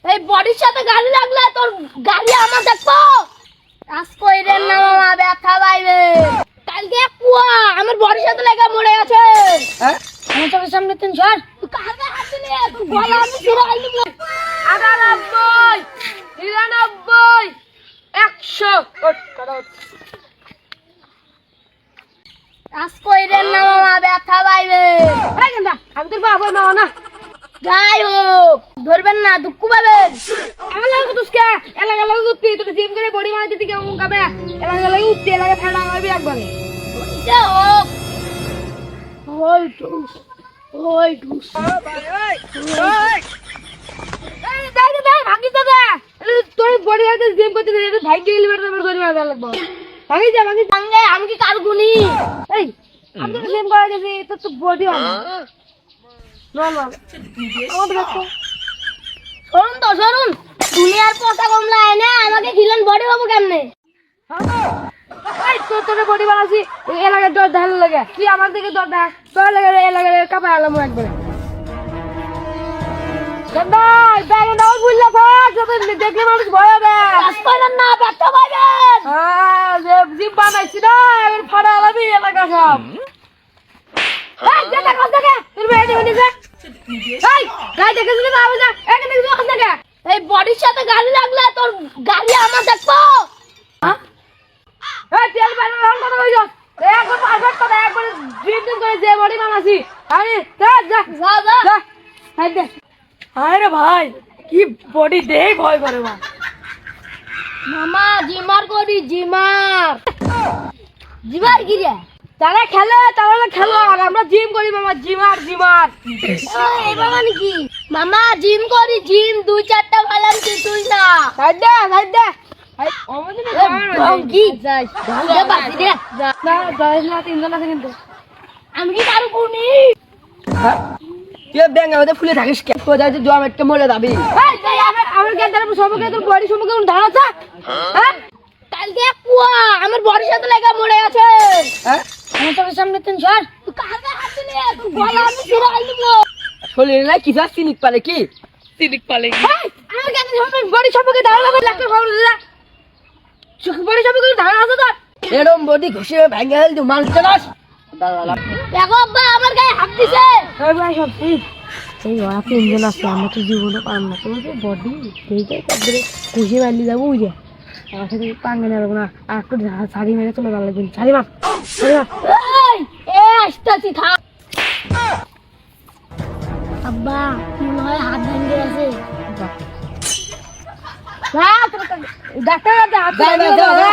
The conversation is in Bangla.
এই বডির সাথে গাড়ি লাগলে তোর গাড়ি আমার দেখবো। কাজ কইরেন না মামা, ব্যথা পাইবে। কালকে কুয়া আমার বডির সাথে লেগে মরে গেছে। হ্যাঁ আমার চোখের সামনে তিন সর। তুই কালকে হাত দিলি, তোর গলা আমি ছিঁড়ে আইলি। 98 99 100 কাজ কইরেন না মামা, ব্যথা পাইবে। আমি তোর বাবা মামা না। যাই হোক ধরবেন না, দুঃখ পাবেন। আমার লাগে তুসকে এলাকা লাগে উঠতি তুই জিম করে বডি বানাই দিতে কেমন কাবে এলাকা লাগে উঠতি এলাকা ঠান্ডা হবে একবারে যা হোক ওই টুস ওই টুস এই দেখ ভাগি তো দে তোর বডি বানাইতে জিম করতে দে ভাই গেলি বের তোর বডি বানাই লাগবে ভাগি যা সঙ্গে আমি কি কার গুনি? এই আমি তো জিম করা গেছি তো বডি বানা নরমাল আমাদের কাছে শুনুন তো শুনুন, দুনিয়ার পচা কমলা এনে আমাকে খিলেন বডি হবো কেমনে? এই তোর বডি বানাছি এলাকার দর ঢাল লাগে তুই আমার দিকে দর দেখ তোর লাগে এলাকার কাপা আলাম একবারে গন্ডাই ব্যাগে নাও বুঝলা ফাট যত দেখলে মানুষ ভয় হবে কাজ করেন না, ব্যথা পাবেন। হ্যাঁ যে জিম বানাইছি না এবার ফাড়া আলাবি এলাকা সব এই দেখা কত দেখা তোর বেড়ে নিছে এই গাই দেখেছিস না আবে যা এখানে কিছু কত দেখা এই বডির সাথে গাড়ি লাগলে তোর গাড়ি আমার দেখবো। এই তেল বানা রং কথা কইছ একবার পারফেক্ট কথা একবার জিম করে যে বডি বানাইছি আরে যা যা যা যা যা হাই দে আরে ভাই কি বডি দেখ ভয় করে মা মামা জিমার করি, জিমার জিমার কি রে? তারা খেলো আর আমরা জিম করি মামা জিমার এই বাবা নাকি মামা জিম করি, জিম 2-4টা ভালাম তুই না। সাইড দে আমাদের কি যাই দে বাজি দে। না গাইস না তিনজন আছে কিন্তু আমি কি কারো গুনি? তুই ব্যাঙ্গা মধ্যে ফুলে থাকিস কে কোথায় জোয়া মেটকে মরে যাবি এই তাই আমার কেন তার সম্পর্কে তোর বডি সম্পর্কে কোনো ধারণা আছে হ্যাঁ কালকে কুয়া আমার বডির সাথে লেগে মরে গেছে। হ্যাঁ আমার চোখের সামনে তিন সর। তুই কালকে হাত দিলি, তোর গলা আমি ছিঁড়ে আইলি। শরীরে নাই কিছু আর চিনিক পারে কি এই আমার কেন বডি সম্পর্কে ধারণা আছে ডাক্তার খবর দে বডি সম্পর্কে কোনো ধারণা আছে তোর এরম বডি ঘষে ভেঙে হেল তুই মানুষ চালাস দেখো আব্বা আমার গায়ে হাত দিছে। এই ভাই সব এই ওরা তিনজন আছে আমরা তো জীবনে পারলাম না তোমার যে বডি সেইটাই তারপরে খুশি মারলি যাবো ওই যে আমার সাথে পাঙ্গে নেবো না আর একটু শাড়ি মেরে চলে ভালো লাগবে শাড়ি মার এই আসতেছি থাক। আব্বা মনে হয় হাত ভেঙে গেছে। ডাক্তার হাত যা, যা, যা, যা।